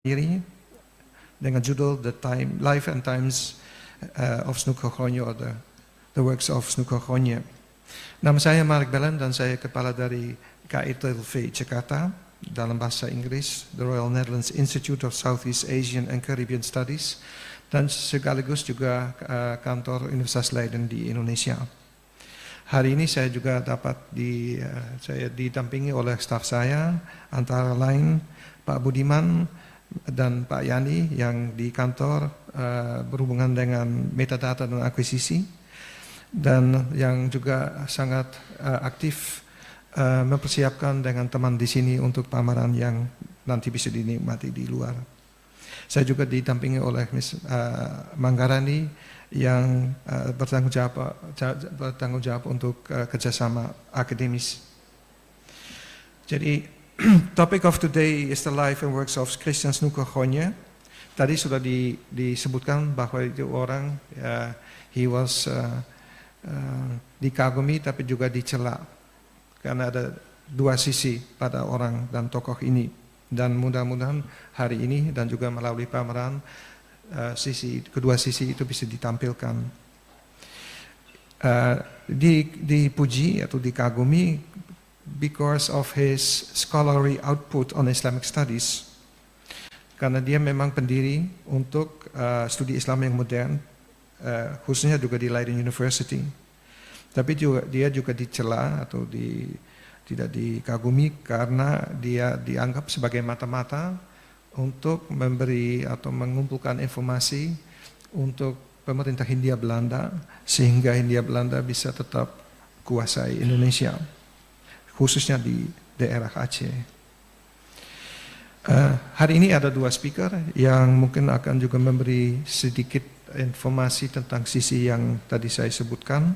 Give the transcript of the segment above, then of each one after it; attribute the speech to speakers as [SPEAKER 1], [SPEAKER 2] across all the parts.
[SPEAKER 1] diri dengan judul Life and Times of Snooker Khonje, atau The Works of Snooker Khonje. Nama saya Mark Bellen dan saya kepala dari KITLV Jakarta, dalam bahasa Inggris The Royal Netherlands Institute of Southeast Asian and Caribbean Studies, dan sekaligus juga kantor Universitas Leiden di Indonesia. Hari ini saya juga saya didampingi oleh staf saya, antara lain Pak Budiman dan Pak Yani yang di kantor berhubungan dengan metadata dan akuisisi, dan yang juga sangat aktif mempersiapkan dengan teman di sini untuk pameran yang nanti bisa dinikmati di luar. Saya juga didampingi oleh Miss Manggarani yang bertanggung jawab untuk kerjasama akademis. Jadi topic of today is the life and works of Christian Snooker Khonje. Tadi sudah disebutkan bahwa itu orang he was dikagumi tapi juga dicela, karena ada dua sisi pada orang dan tokoh ini, dan mudah-mudahan hari ini dan juga melalui pameran kedua sisi itu bisa ditampilkan, dipuji atau dikagumi because of his scholarly output on Islamic studies, karena dia memang pendiri untuk studi Islam yang modern, khususnya juga di Leiden University. Tapi dia juga dicela atau tidak dikagumi karena dia dianggap sebagai mata-mata untuk memberi atau mengumpulkan informasi untuk pemerintah Hindia Belanda, sehingga Hindia Belanda bisa tetap kuasai Indonesia, khususnya di daerah Aceh. Hari ini ada dua speaker yang mungkin akan juga memberi sedikit informasi tentang sisi yang tadi saya sebutkan,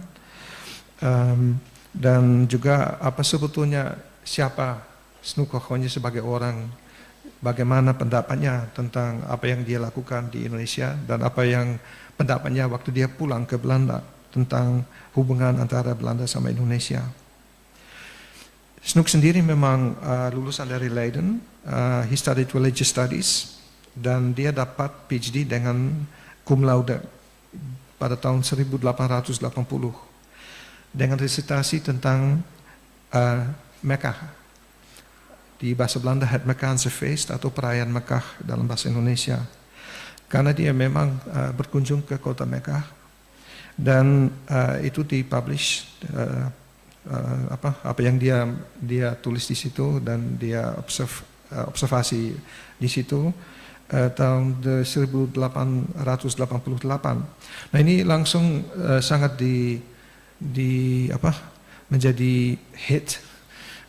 [SPEAKER 1] dan juga apa sebetulnya siapa Snooker Khonje sebagai orang, bagaimana pendapatnya tentang apa yang dia lakukan di Indonesia, dan apa yang pendapatnya waktu dia pulang ke Belanda tentang hubungan antara Belanda sama Indonesia. Snook sendiri memang lulusan dari Leiden, he studied religious studies, dan dia dapat PhD dengan cum laude pada tahun 1880 dengan disertasi tentang Mekah. Di bahasa Belanda Het Mekkaanse Feest atau perayaan Mekah dalam bahasa Indonesia. Karena dia memang berkunjung ke kota Mekah, dan itu dipublish apa yang dia tulis di situ dan dia observasi di situ tahun 1888. Nah, ini langsung sangat menjadi hit,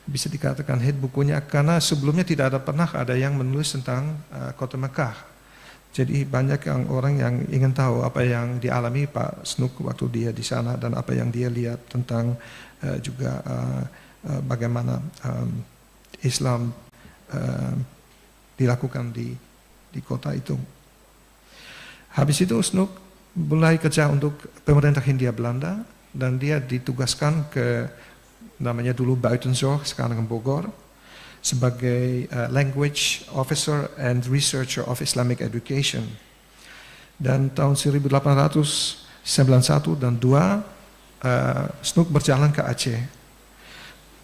[SPEAKER 1] bisa dikatakan hit bukunya, karena sebelumnya tidak pernah ada yang menulis tentang kota Mekah. Jadi banyak orang yang ingin tahu apa yang dialami Pak Snook waktu dia di sana, dan apa yang dia lihat tentang juga bagaimana Islam dilakukan di kota itu. Habis itu Snook mulai kerja untuk pemerintah Hindia Belanda, dan dia ditugaskan ke namanya dulu Buitenzorg, sekarang Bogor, sebagai Language Officer and Researcher of Islamic Education. Dan tahun 1891 dan 2 Snook berjalan ke Aceh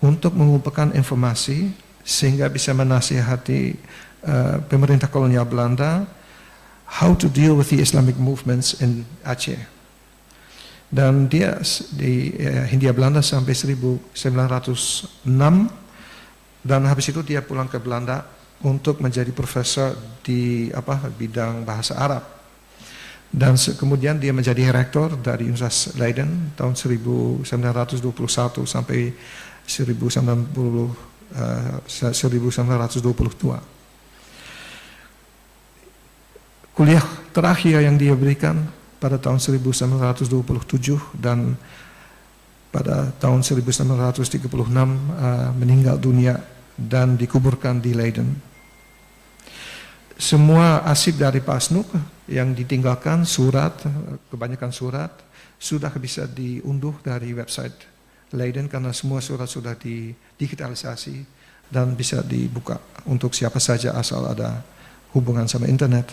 [SPEAKER 1] untuk mengumpulkan informasi sehingga bisa menasihati pemerintah kolonial Belanda how to deal with the Islamic movements in Aceh. Dan dia di Hindia Belanda sampai 1906, dan habis itu dia pulang ke Belanda untuk menjadi profesor di bidang bahasa Arab. Dan kemudian dia menjadi rektor dari Universitas Leiden tahun 1921 sampai 1922. Kuliah terakhir yang dia berikan pada tahun 1927, dan pada tahun 1936 meninggal dunia dan dikuburkan di Leiden. Semua arsip dari Pak Snook yang ditinggalkan, kebanyakan surat, sudah bisa diunduh dari website Leiden, karena semua surat sudah digitalisasi dan bisa dibuka untuk siapa saja asal ada hubungan sama internet.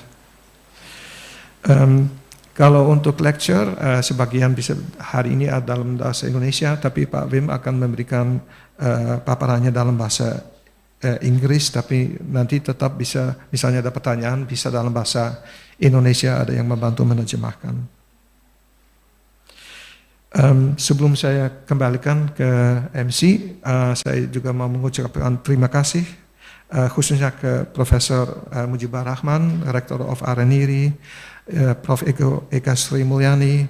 [SPEAKER 1] Kalau untuk lecture, sebagian bisa hari ini dalam bahasa Indonesia, tapi Pak Wim akan memberikan paparannya dalam bahasa Inggris, tapi nanti tetap bisa, misalnya ada pertanyaan, bisa dalam bahasa Indonesia, ada yang membantu menerjemahkan. Sebelum saya kembalikan ke MC, saya juga mau mengucapkan terima kasih, khususnya ke Profesor Mujibur Rahman, Rector of RNIRI, Prof. Eka Sri Mulyani,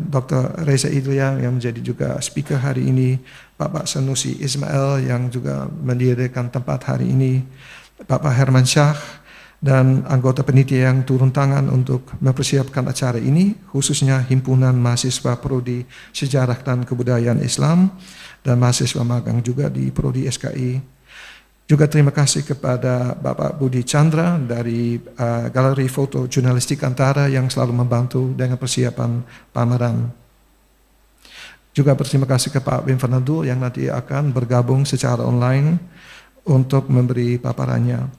[SPEAKER 1] Dr. Reza Idlia yang menjadi juga speaker hari ini, Bapak Sanusi Ismail yang juga mendirikan tempat hari ini, Bapak Herman Syah, dan anggota penitia yang turun tangan untuk mempersiapkan acara ini, khususnya Himpunan Mahasiswa Prodi Sejarah dan Kebudayaan Islam, dan mahasiswa magang juga di Prodi SKI. Juga terima kasih kepada Bapak Budi Chandra dari Galeri Foto Jurnalistik Antara yang selalu membantu dengan persiapan pameran. Juga berterima kasih ke Pak Wim Fernando yang nanti akan bergabung secara online untuk memberi paparannya.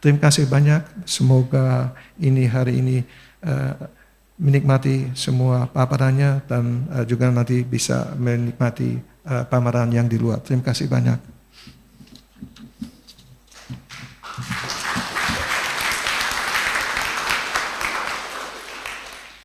[SPEAKER 1] Terima kasih banyak, semoga hari ini menikmati semua paparannya dan juga nanti bisa menikmati pameran yang di luar. Terima kasih banyak.